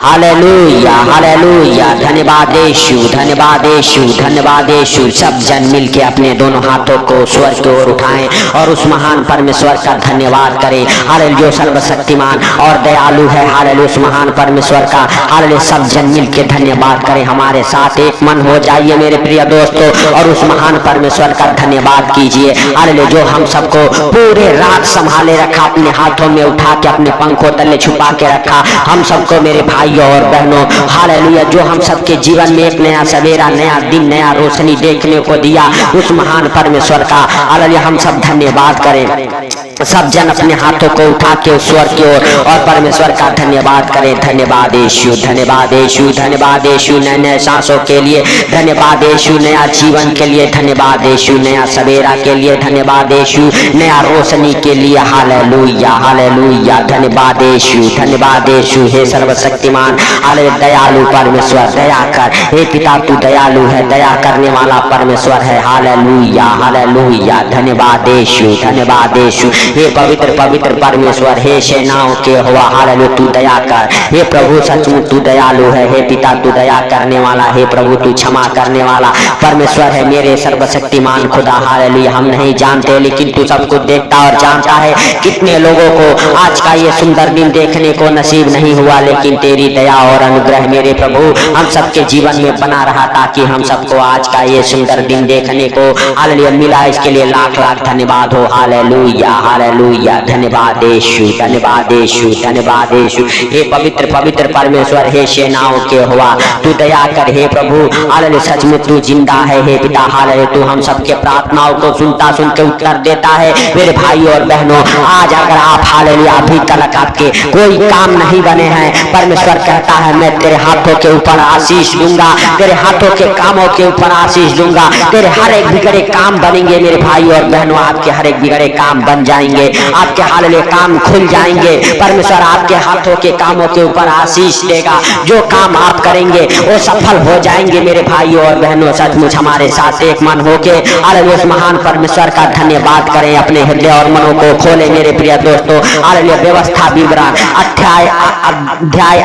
Hallelujah hallelujah. धन्यवाद यीशु, धन्यवाद यीशु, धन्यवाद यीशु। सब जन मिलके अपने दोनों हाथों को स्वर्ग की ओर उठाएं और उस महान परमेश्वर का धन्यवाद करें। हालेलुया, जो सर्वशक्तिमान और दयालु है। हालेलुया, उस महान परमेश्वर का हालेलुया सब जन मिलके धन्यवाद करें। हमारे साथ एक मन हो जाइए मेरे प्रिय दोस्तों और उस महान परमेश्वर का धन्यवाद कीजिए। हालेलुया, जो हम सबको पूरे रात संभाले रखा, अपने हाथों में उठा के अपने पंखों तले छुपा के रखा हम सबको मेरे भाइयों और बहनों। हालेलुया, जो हम सबके जीवन में एक नया सवेरा, नया दिन, नया रोशनी देखने को दिया उस महान परमेश्वर का हालेलुया हम सब धन्यवाद करें। सब जन अपने हाथों को उठा के उस स्वर्ग की ओर और परमेश्वर का धन्यवाद करें। धन्यवाद यीशु, धन्यवाद यीशु, धन्यवाद यीशु। नए नए सांसों के लिए धन्यवाद यीशु, नया जीवन के लिए धन्यवाद यीशु, नया सवेरा के लिए धन्यवाद यीशु, नया रोशनी के लिए हालेलुया हालेलुया। धन्यवाद यीशु, धन्यवाद यीशु। हे सर्वशक्तिमान हालेलुया दयालु परमेश्वर दया कर। हे पिता तू दयालु है, दया करने वाला परमेश्वर है। Hallelujah hallelujah. धन्यवाद यीशु, धन्यवाद यीशु। हे पवित्र पवित्र परमेश्वर, हे सेनाओं के हुआ हालेलुया तू दया कर। हे प्रभु सचमुच तू दयालु है। हे पिता तू दया करने वाला, हे प्रभु तू क्षमा करने वाला परमेश्वर है मेरे सर्वशक्तिमान खुदा। हालेलुया, हम नहीं जानते लेकिन तू सब कुछ देखता और जानता है। कितने लोगों को आज का ये सुंदर दिन देखने को नसीब नहीं हुआ, लेकिन तेरी दया और अनुग्रह मेरे प्रभु हम सबके जीवन में बना रहा ताकि हम सबको आज का ये सुंदर दिन देखने को हालेलुया मिला। इसके लिए लाख लाख धन्यवाद हो। Hallelujah hallelujah. धन्यवाद यीशु, धन्यवाद यीशु, धन्यवाद यीशु। हे पवित्र पवित्र परमेश्वर, हे सेनाओं के हुआ तू दया कर। हे प्रभु हालेलुया सचमुच तू जिंदा है। हे पिता हालेलुया तू हम सबके प्रार्थनाओं को सुनता सुन के उत्तर देता है। मेरे भाइयों और बहनों, आज अगर आप हालेलुया अभी तक आपके कोई काम नहीं बने हैं, परमेश्वर कहता है मैं तेरे हाथों के ऊपर आशीष दूंगा, तेरे हाथों के कामों के ऊपर आशीष दूंगा। तेरे हर एक बिगड़े काम बनेंगे मेरे भाइयों और बहनों, आपके हर एक बिगड़े काम बन जाएंगे, आपके हालेलुया काम खुल जाएंगे। परमेश्वर आपके हाथों के कामों के ऊपर आशीष देगा। जो काम आप करेंगे वो सफल हो जाएंगे मेरे भाइयों और बहनों। सचमुच हमारे साथ एक मन होके हालेलुया उस महान परमेश्वर का धन्यवाद करें। अपने हृदय और मनों को खोलें मेरे प्रिय दोस्तों। हालेलुया व्यवस्था विवरण अध्याय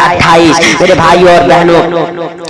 28 मेरे भाइयों और बहनों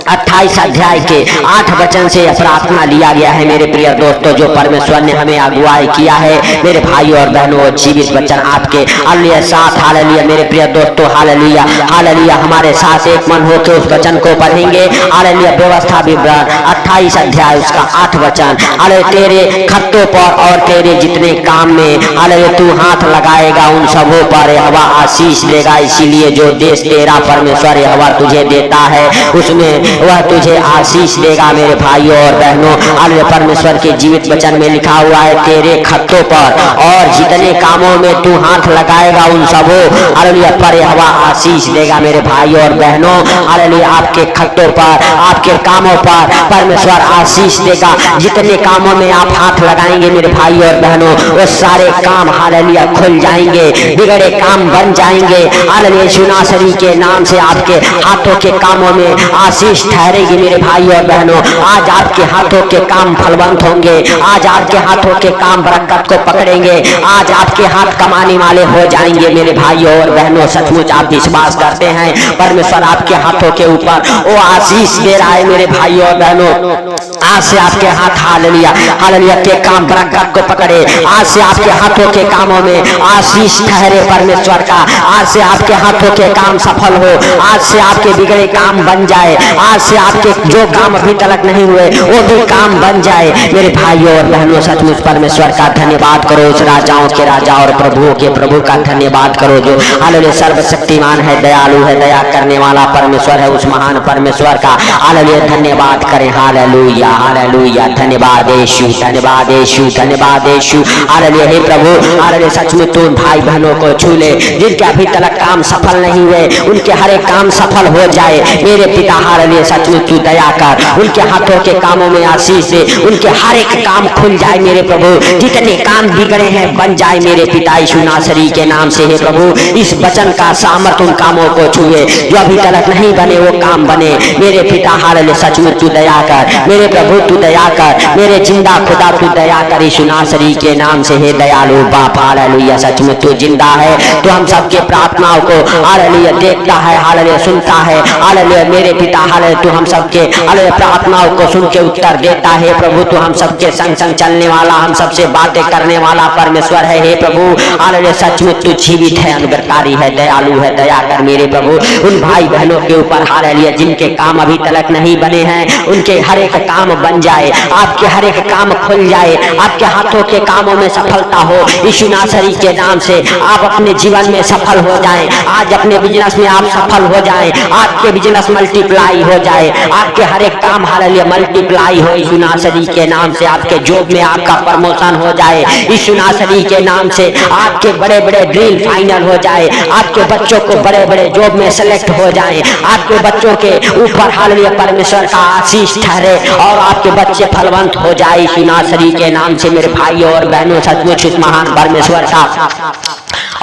28 अध्याय के 8 वचन से प्रार्थना लिया गया है मेरे प्रिय दोस्तों। जो परमेश्वर ने हमें अगुवाई किया है मेरे भाइयों और बहनों, जीवित वचन आपके हालेलुया साथ हालेलुया मेरे प्रिय दोस्तों। हालेलुया हालेलुया हमारे साथ एक मन होकर उस वचन को पढ़ेंगे। हालेलुया व्यवस्था विवरण 28 अध्याय उसका 8 वचन। हालेलुया तेरे खत्तों पर और तेरे जितने काम में हालेलुया तू हाथ लगाएगा उन सबों पर यहोवा आशीष देगा। इसीलिए जो देश तेरा परमेश्वर यहोवा तुझे देता है उसमें वह तुझे आशीष देगा मेरे भाइयों और बहनों। हालेलुया परमेश्वर के जीवित वचन में लिखा हुआ है तेरे खत्तों पर और जितने कामों में तू हाथ लगाएगा उन सबों हालेलुया पर यहोवा आशीष देगा मेरे भाइयों और बहनों। हालेलुया आपके खत्तों पर आपके कामों पर परमेश्वर आशीष देगा। जितने कामों में आप हाथ लगाएंगे मेरे भाइयों और बहनों वो सारे काम हालेलुया खुल जाएंगे, बिगड़े काम बन जाएंगे। हालेलुया यीशु नासरी के नाम से आपके हाथों के कामों में आशीष ठहरेगी मेरे भाइयों और बहनों। आज आपके हाथों के काम फलवंत होंगे, आज आपके हाथों के काम बरकत को पकड़ेंगे, आज आपके हाथ कमाने वाले हो जाएंगे मेरे भाइयों और बहनों। सचमुच आप विश्वास करते हैं परमेश्वर आपके हाथों के ऊपर वो आशीष दे रहा है मेरे भाइयों और बहनों। आज से आपके हाथ हालेलुया हालेलुया के काम बरकत को पकड़े। आज से आपके हाथों के कामों में आशीष ठहरे परमेश्वर का। आज से आपके हाथों के काम सफल हो, आज से आपके बिगड़े काम बन जाए, आज से आपके जो काम अभी तक नहीं हुए वो भी काम बन जाए मेरे भाइयों और बहनों। सचमुच परमेश्वर का धन्यवाद करो, उस राजाओं के राजा और प्रभुओं के प्रभु का धन्यवाद करो जो हालेलुया सर्वशक्तिमान है, दयालु है, दया करने वाला परमेश्वर है। उस महान परमेश्वर का हालेलुया धन्यवाद करें। हालेलुया हालेलुया धन्यवाद यीशु, धन्यवाद यीशु, धन्यवाद यीशु। हालेलुया हे प्रभु हालेलुया सचमुच तू भाई बहनों को छू ले जिनके अभी तक काम सफल नहीं हुए, उनके हर एक काम सफल हो जाए मेरे पिता। हालेलुया सचमुच तू दया कर, उनके हाथों के कामों में आशीष दे, उनके हर एक काम खुल जाए मेरे प्रभु। जितने काम बिगड़े हैं बन जाए मेरे पिता यीशु नासरी के नाम से। हे प्रभु इस वचन का सामर्थ्य उन कामों को छुए, जो अभी तक नहीं बने वो काम बने मेरे पिता। हालेलुया सचमुच तू दया कर मेरे हे प्रभु तू दया कर, मेरे जिंदा खुदा तू दया कर यीशु नासरी के नाम से। हे दयालु बाप हालेलुया, सच में तू जिंदा है, तो हम सबके प्रार्थनाओं को हालेलुया देखता है, हालेलुया सुनता है, हालेलुया मेरे पिता हालेलुया तू हम सबके हालेलुया प्रार्थनाओं को सुन के उत्तर देता है प्रभु। तू हम सबके संग संग चलने वाला, हम सबसे बातें करने वाला परमेश्वर है। हे प्रभु हालेलुया सच में तू जीवित है, अनुग्रहकारी है, दयालु है, दया कर मेरे प्रभु उन भाई बहनों के ऊपर हालेलुया जिनके काम अभी तक नहीं बने हैं, उनके हर एक काम बन जाए, आपके हर एक काम खुल जाए, आपके हाथों के कामों में सफलता हो यीशु नासरी के नाम से। आप अपने जीवन में सफल हो जाएं, आज अपने बिजनेस में आप सफल हो जाएं, आपके बिजनेस मल्टीप्लाई हो जाए, आपके हर एक काम हालेलुया मल्टीप्लाई हो यीशु नासरी के नाम से। आपके जॉब में आपका प्रमोशन हो जाए यीशु नासरी के नाम से, आपके बड़े बड़े ड्रीम फाइनल हो जाए, आपके बच्चों को बड़े बड़े जॉब में सेलेक्ट हो जाए, आपके बच्चों के ऊपर हालेलुया परमेश्वर का आशीष ठहरे और आपके बच्चे फलवंत हो जाए यीशु नासरी के नाम से। मेरे भाइयों और बहनों सचमुच इस महान परमेश्वर का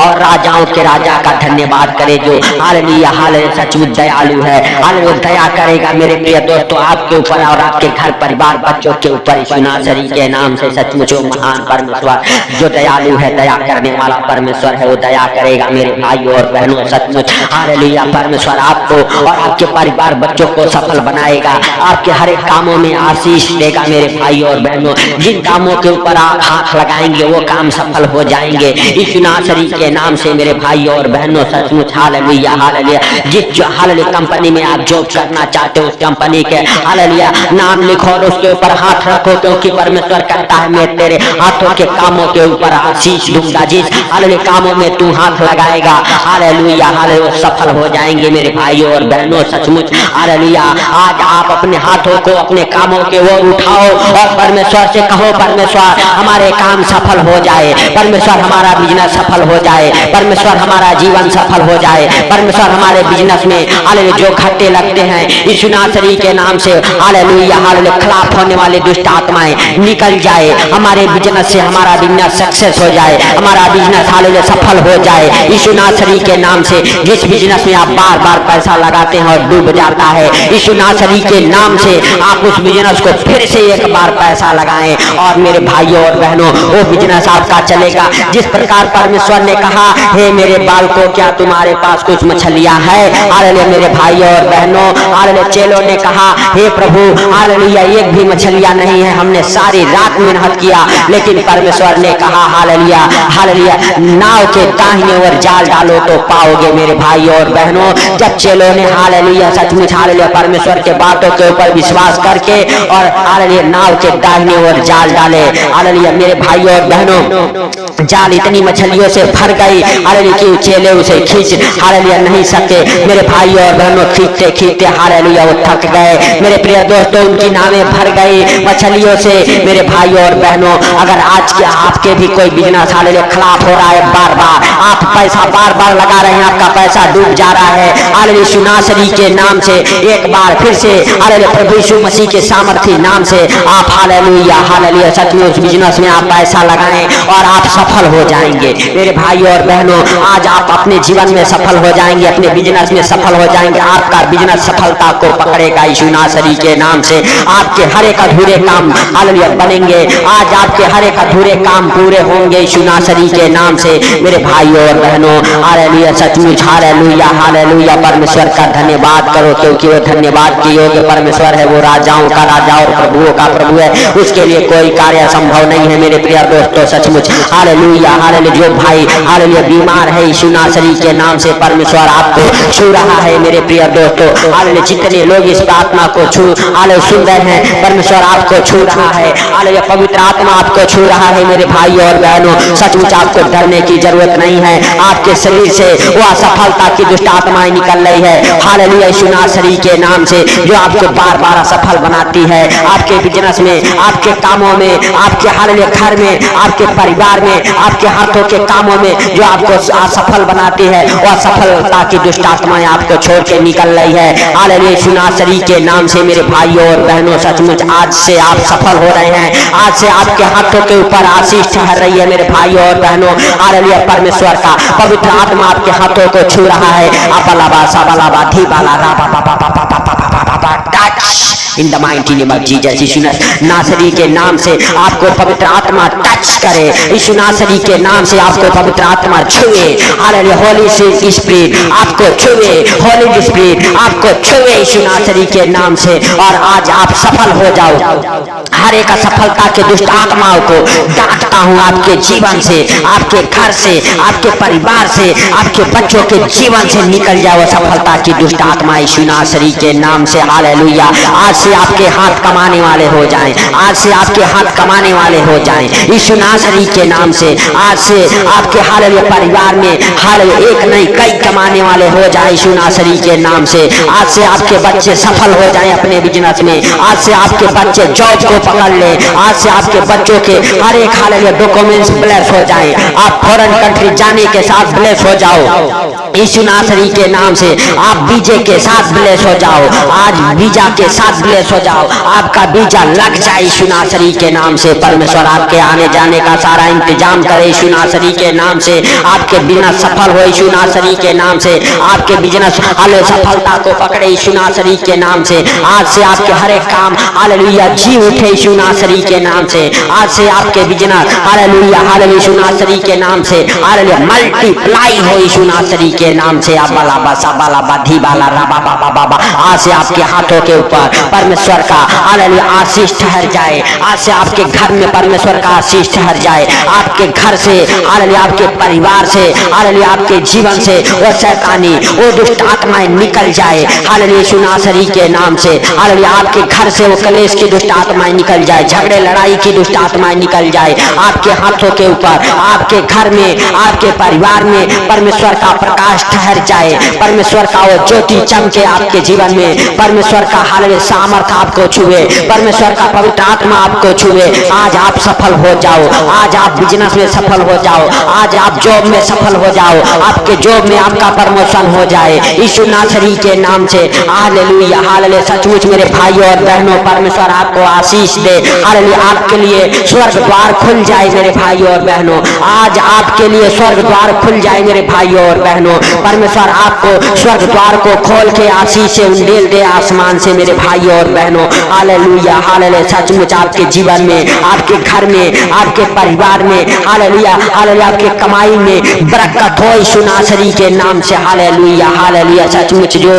और राजाओं के राजा का धन्यवाद करे जो हालेलुया हालेलुया सचमुच दयालु है, हालेलुया दया करेगा मेरे प्रिय दोस्तों आपके ऊपर और आपके घर परिवार बच्चों के ऊपर यीशु नासरी के नाम से। सचमुच वो महान परमेश्वर जो दयालु है, दया करने वाला परमेश्वर है, वो दया करेगा मेरे भाइयों और बहनों सचमुच हालेलुया। परमेश्वर आपको और आपके परिवार बच्चों को सफल बनाएगा, आपके हर एक कामों में आशीष देगा मेरे भाइयों और बहनों। जिन कामों के ऊपर आप हाथ लगाएंगे वो काम सफल हो जाएंगे यीशु नासरी के नाम से मेरे भाइयों और बहनों सचमुच हालेलुया हालेलुया। जिस हालेलुया कंपनी में आप जॉब करना चाहते हो उस कंपनी के हालेलुया नाम लिखो और उसके ऊपर हाथ रखो, क्योंकि परमेश्वर कहता है मैं तेरे हाथों के कामों के ऊपर आशीष दूंगा। जिस हालेलुया कामों में तू हाथ लगाएगा हालेलुया हालेलुया सफल हो जाएंगे मेरे भाइयों और बहनों सचमुच हालेलुया। आज आप अपने हाथों को अपने कामों के ओर उठाओ और परमेश्वर से कहो परमेश्वर हमारे काम सफल हो जाए, परमेश्वर हमारा बिजनेस सफल हो जाए, परमेश्वर हमारा जीवन सफल हो जाए, परमेश्वर हमारे बिजनेस में हालेलुया जो घाटे लगते हैं यीशु नासरी के नाम से हालेलुया हालेलुया खिलाफ होने वाले दुष्ट आत्माएं निकल जाए, हमारे बिजनेस से हमारा बिजनेस सक्सेस हो जाए, हमारा बिजनेस हालेलुया सफल हो जाए यीशु नासरी के नाम से। जिस बिजनेस में आप बार बार पैसा लगाते हैं और डूब जाता है यीशु नासरी के नाम से आप उस बिजनेस को फिर से एक बार पैसा लगाएं और मेरे भाइयों और बहनों वो बिजनेस आपका चलेगा। जिस प्रकार परमेश्वर ने कहा हे मेरे बालकों क्या तुम्हारे पास कुछ मछलियां है, हालेलुया मेरे भाइयों और बहनों हालेलुया चेलों ने कहा हे प्रभु हालेलुया एक भी मछलियां नहीं है, हमने सारी रात मेहनत किया, लेकिन परमेश्वर ने कहा हालेलुया हालेलुया नाव के दाहिने ओर जाल डालो तो पाओगे मेरे भाइयों और बहनों। जब चेलों ने हालेलुया सचमुच हालेलुया परमेश्वर के बातों के ऊपर विश्वास करके और हालेलुया नाव के दाहिने ओर जाल डाले हालेलुया मेरे भाइयों और बहनों जाल इतनी मछलियों से भर गई हालेलुया कि चेले उसे खींच हालेलुया नहीं सके मेरे भाइयों और बहनों। खींचते खींचते हालेलुया वो थक गए मेरे प्रिय दोस्तों, उनकी नावें भर गई मछलियों से मेरे भाइयों और बहनों। अगर आज के आपके भी कोई बिजनेस हालेलुया खिलाफ हो रहा है, बार बार आप पैसा बार बार लगा रहे हैं, आपका पैसा डूब जा रहा है हालेलुया यीशु नासरी के नाम से एक बार फिर से हालेलुया प्रभु यीशु मसीह के सामर्थी नाम से आप हालेलुया हालेलुया सचमुच बिजनेस में आप पैसा लगाएं और आप सफल हो जाएंगे मेरे भाइयों और बहनों। आज आप अपने जीवन में सफल हो जाएंगे, अपने बिजनेस में सफल हो जाएंगे, आपका बिजनेस सफलता को पकड़ेगा यीशु नासरी के नाम से। आपके हर एक अधूरे काम हालेलुया बनेंगे, आज आपके हर एक अधूरे काम पूरे होंगे यीशु नासरी के नाम से मेरे भाइयों और बहनों हालेलुया सचमुच हालेलुया हालेलुया। परमेश्वर का धन्यवाद करो क्योंकि वो धन्यवाद के योग्य परमेश्वर है, वो राजाओं का राजा और प्रभुओं का प्रभु है, उसके लिए कोई कार्य संभव नहीं है मेरे प्रिय दोस्तों सचमुच हालेलुया हालेलुया। जो भाई हालेलुया बीमार है यीशु नासरी के नाम से परमेश्वर आपको छू रहा है मेरे प्रिय दोस्तों हालेलुया। जितने लोग इस प्रार्थना को छू हालेलुया सुन रहे हैं परमेश्वर आपको छू रहा है हालेलुया, पवित्र आत्मा आपको छू रहा है मेरे भाइयों और बहनों। सचमुच आपको डरने की जरूरत नहीं है, आपके शरीर से वो असफलता की दुष्ट आत्माएं निकल रही है हालेलुया यीशु नासरी के नाम से, जो आपको बार बार असफल बनाती है आपके बिजनेस में, आपके कामों में, आपके हालेलुया घर में, आपके परिवार में, आपके हाथों के कामों में जो आपको असफल बनाती है, वह सफलता की दुष्ट आत्माएं आपको छोड़ के निकल रही है हालेलुया यीशु नासरी के नाम से मेरे भाइयों और बहनों। सचमुच आज से आप सफल हो रहे हैं, आज से आपके हाथों के ऊपर आशीष ठहर रही है मेरे भाइयों और बहनों हालेलुया। परमेश्वर का पवित्र आत्मा आपके हाथों को छू रहा है। अपलाबा सबलाबा धीबाला राबा बाबा बाबा बाबा touch in the mighty name of Jesus. Yeshu नासरी के नाम से आपको पवित्र आत्मा टच करे, यीशु नासरी के नाम से आपको पवित्र आत्मा छुए। हालेलुया, होली स्पिरिट आपको छुए, होली स्पिरिट आपको छुए यीशु नासरी के नाम से। और आज आप सफल हो जाओ। हर एक असफलता के दुष्ट आत्माओं को डांटता हूं आपके जीवन से, आपके घर से, आपके परिवार से, आपके बच्चों के जीवन से निकल जाओ सफलता की दुष्ट आत्मा यीशु नासरी के नाम से। हालेलुया, आज से आपके हाथ कमाने वाले हो जाएं, आज से आपके हाथ कमाने वाले हो जाएं यीशु नासरी के नाम से। आज से आपके हालेलुया परिवार में हालेलुया एक नहीं कई कमाने वाले हो जाए यीशु नासरी के नाम से। आज से आपके बच्चे सफल हो जाएं अपने बिजनेस में, आज से आपके बच्चे जॉब को पकड़ ले, आज से आपके बच्चों के हर एक हालेलुया डॉक्यूमेंट्स ब्लेस हो जाएं, आप फॉरेन कंट्री जाने के साथ ब्लेस हो जाओ यीशु नासरी के नाम से। आप वीजे के साथ ब्लेस हो जाओ, आज वीजा के साथ ब्लेस हो जाओ, आपका वीजा लग जाए यीशु नासरी के नाम से। परमेश्वर आपके आने जाने का सारा इंतजाम करे यीशु नासरी के नाम से। आपके बिजनेस सफल हो यीशु नासरी के नाम से, आपके बिजनेस हालेलुया सफलता को पकड़े यीशु नासरी के नाम से। आज से आपके हर एक काम हालेलुया जी उठे यीशु नासरी के नाम से। आज से आपके बिजनेस हालेलुया हालेलुया यीशु नासरी के नाम से हालेलुया मल्टीप्लाई हो यीशु नासरी के नाम से। अबाला बसा बाला बाधी बाला रबा बाबा बाबा, आज से आपके हाथों के ऊपर परमेश्वर का हालेलुया आशीष ठहर जाए। आज से आपके घर में परमेश्वर का आशीष ठहर जाए, आपके घर से हालेलुया आपके परिवार से हालेलुया आपके जीवन से वो शैतानी वो दुष्ट आत्माएं निकल जाए हालेलुया यीशु नासरी के नाम से। हालेलुया आपके घर से वो कलेश की दुष्ट आत्माएं निकल जाए, झगड़े लड़ाई की दुष्ट आत्माएं निकल जाए। आपके हाथों के ऊपर आपके घर में आपके परिवार में परमेश्वर का प्रकाश ठहर जाए, परमेश्वर का वो ज्योति चमके आपके जीवन में, परमेश्वर का हालेलुया सामर्थ आपको छुए, परमेश्वर का पवित्र आत्मा आपको छुए। आज आप सफल हो जाओ, आज आप बिजनेस में सफल हो जाओ, आज आप जॉब में सफल हो जाओ, आपके जॉब में आपका प्रमोशन हो जाए यीशु नासरी के नाम से। हालेलुया हालेलुया, सचमुच मेरे भाइयों और बहनों परमेश्वर आपको आशीष दे। हालेलुया, आपके लिए स्वर्ग द्वार खुल जाए मेरे भाइयों और बहनों, आज आपके लिए स्वर्ग द्वार खुल जाए मेरे भाइयों और बहनों। परमेश्वर आपको स्वर्ग द्वार को खोल के आशीष से उंडेल दे आसमान से मेरे भाइयों और बहनों। हालेलुया हालेलुया, सचमुच आपके जीवन में आपके घर में आपके परिवार में हालेलुया हालेलुया आपके कमाई में बरकत हो यीशु नासरी के नाम से। हालेलुया हालेलुया, सचमुच जो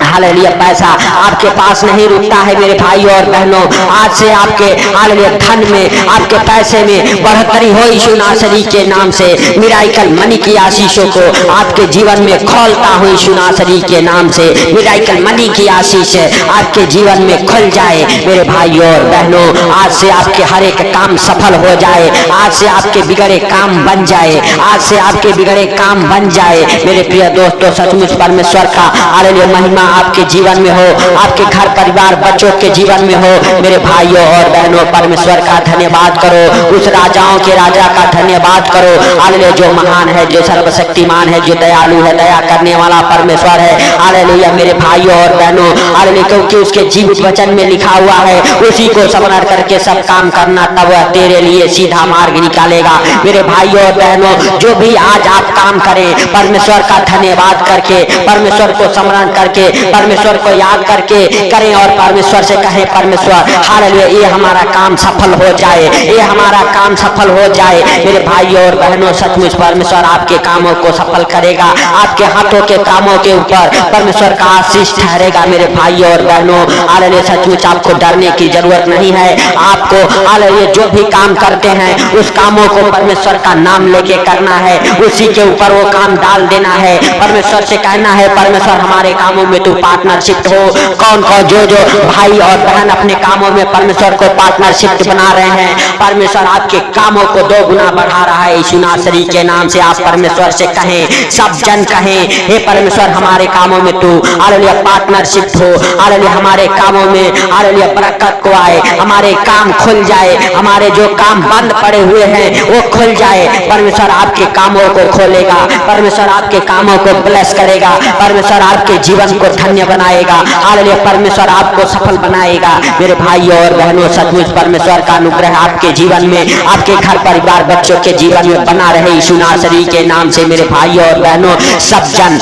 हालेलुया पैसा आपके पास नहीं रुकता है मेरे भाइयों और बहनों, आज से आपके हालेलुया धन में आपके पैसे में बढ़ोतरी हो यीशु नासरी के नाम से। मिराइकल मनी की आशीषों को आपके जीवन में खोलता हूं यीशु नासरी के नाम से। मिराइकल मनी की आशीष आपके जीवन में खुल जाए मेरे भाइयों और बहनों। आज से आपके हर एक काम सफल हो जाए, आज से आपके बिगड़े काम बन जाए, आज से आपके बिगड़े काम बन जाए मेरे प्रिय दोस्तों। सचमुच परमेश्वर का हालेलुया महिमा आपके जीवन में हो, आपके घर परिवार बच्चों के जीवन में हो मेरे भाइयों और बहनों। परमेश्वर का धन्यवाद करो, उस राजाओं के राजा का धन्यवाद करो हालेलुया, जो महान है, जो सर्वशक्तिमान है, जो दयालु है, दया करने वाला परमेश्वर है। हालेलुया मेरे भाइयों और बहनों, हालेलुया क्योंकि उसके जीवित वचन में लिखा हुआ है उसी को स्मरण करके सब काम करना, तब वह तेरे लिए सीधा मार्ग निकालेगा। मेरे भाइयों और बहनों, जो भी आज आप काम करें परमेश्वर का धन्यवाद करके, परमेश्वर को स्मरण करके, परमेश्वर को याद करके करें और परमेश्वर से कहें परमेश्वर हालेलुया ये हमारा काम सफल हो जाए, ये हमारा काम सफल हो जाए। मेरे भाइयों और बहनों, सचमुच परमेश्वर आपके कामों को सफल करेगा, आपके हाथों के कामों के ऊपर परमेश्वर का आशीष ठहरेगा मेरे भाइयों और बहनों। हालेलुया सचमुच आपको डरने की जरूरत नहीं है, आपको हालेलुया जो भी काम करते हैं उस कामों को परमेश्वर का नाम लेके करना है, उसी के ऊपर वो काम डाल देना है। परमेश्वर से कहना है परमेश्वर हमारे कामों में तू पार्टनरशिप हो। कौन कौन जो जो भाई और बहन अपने कामों में परमेश्वर को पार्टनरशिप बना रहे हैं, परमेश्वर आपके कामों को 2 गुना बढ़ा रहा है यीशु नासरी के नाम से। आप परमेश्वर से कहें, सब जन कहें हे परमेश्वर हमारे कामों में तू हालेलुया पार्टनरशिप हो, हालेलुया हमारे कामों में हालेलुया बरकत को आए, हमारे काम खुल जाए, हमारे जो काम बंद पड़े हुए हैं वो खुल जाए। परमेश्वर आपके कामों को खोलेगा, परमेश्वर आपके कामों को ब्लेस करेगा, परमेश्वर आपके जीवन को धन्य बनाएगा। हालेलुया, परमेश्वर आपको सफल बनाएगा। मेरे भाइयों और बहनों, सचमुच परमेश्वर का अनुग्रह आपके जीवन में, आपके घर परिवार बच्चों के जीवन में बना रहे यीशु नासरी के नाम से। मेरे भाइयों और बहनों, सब जन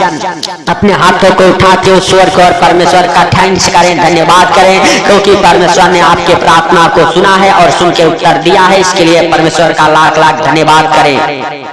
अपने हाथों को उठाते हो स्वर को और परमेश्वर का थैंक्स करें, धन्यवाद करें, क्योंकि परमेश्वर ने आपके प्रार्थना को सुना है और सुन के उत्तर दिया है। इसके लिए परमेश्वर का लाख लाख धन्यवाद करें।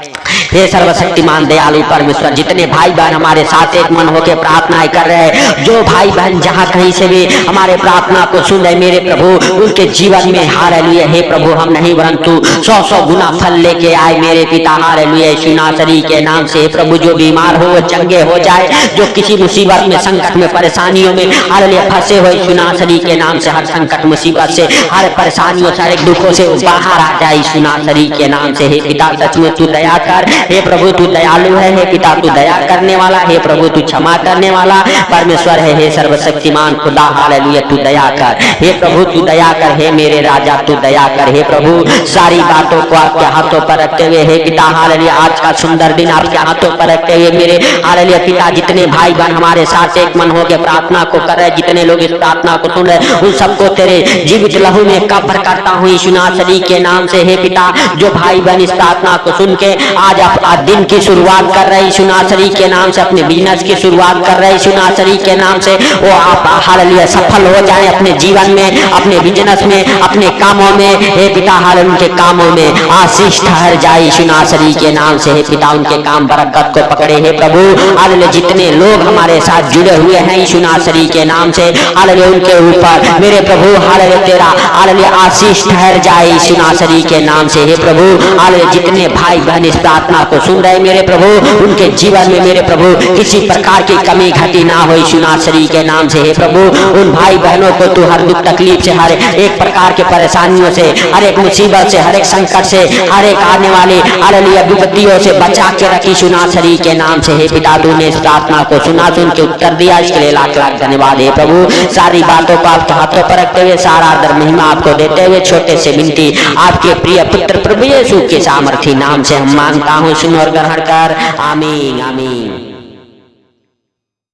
हे सर्वशक्तिमान दयालु परमेश्वर, जितने भाई बहन हमारे साथ एक मन होकर प्रार्थनाएं कर रहे हैं, जो भाई बहन जहां कहीं से भी हमारे प्रार्थना को सुन रहे मेरे प्रभु, उनके जीवन में हालेलुया हे प्रभु हम नहीं परंतु 100 गुना फल लेके आए मेरे पिता। हालेलुया यीशु नासरी के नाम से। प्रभु जो बीमार हो वो चंगे हो जाए, जो किसी मुसीबत में, संकट में, परेशानियों में हालेलुया फंसे हो यीशु नासरी के नाम से, हर संकट मुसीबत से, हर परेशानियों से, हर दुखों से बाहर आ जाए यीशु नासरी के नाम से। हे पिता सचमुच तू दया कर, हे प्रभु तू दयालु है, हे पिता तू दया करने वाला, हे प्रभु तू क्षमा करने वाला परमेश्वर है। हे सर्वशक्तिमान खुदा हालेलुया तू दया कर, हे प्रभु तू दया कर, हे मेरे राजा तू दया कर। हे प्रभु सारी बातों को आपके हाथों पर रखते हुए हे पिता हालेलुया आज का सुंदर दिन आपके हाथों पर रखते हुए मेरे हालेलुया पिता, जितने भाई बहन हमारे साथ एक मन होकर प्रार्थना को कर रहे, जितने लोग इस प्रार्थना को सुन रहे, उन सबको तेरे जीवित लहू में कब्र करता हूँ यीशु नासरी के नाम से। हे पिता जो भाई बहन इस प्रार्थना को सुन के आज आप दिन की शुरुआत कर रहे यीशु नासरी के नाम से, अपने बिजनेस की शुरुआत कर रहे यीशु नासरी के नाम से, वो आप हालेलुया सफल हो जाएं अपने जीवन में, अपने बिजनेस में, अपने कामों में। हे पिता हालेलुया उनके कामों में आशीष ठहर जाए यीशु नासरी के नाम से। हे पिता उनके काम बरकत को पकड़े। हे प्रभु हालेलुया जितने लोग हमारे साथ जुड़े हुए हैं यीशु नासरी के नाम से हालेलुया उनके ऊपर मेरे प्रभु हालेलुया तेरा हालेलुया आशीष ठहर जाए यीशु नासरी के नाम से। हे प्रभु हालेलुया जितने भाई बहन इस प्रार्थना को सुन रहे मेरे प्रभु, उनके जीवन में मेरे प्रभु किसी प्रकार की कमी घटी ना हो यीशु नासरी के नाम से। हे प्रभु उन भाई बहनों को तू हर दुख तकलीफ से, हर एक प्रकार के परेशानियों से, हर एक मुसीबत से, हर एक संकट से, हर एक आने वाली हालेलुया विपत्तियों से बचा के रखी यीशु नासरी के नाम से। हे पिता तूने इस प्रार्थना को सुना, सुन के उत्तर दिया, इसके लिए लाख लाख धन्यवाद। हे प्रभु सारी बातों को आपके हाथों पर रखते हुए सारा आदर महिमा आपको देते हुए छोटे से विनती आपके प्रिय पुत्र प्रभु यीशु के सामर्थी नाम से हम मांगता हूँ, सुन और ग्रहण कर। आमीन आमीन।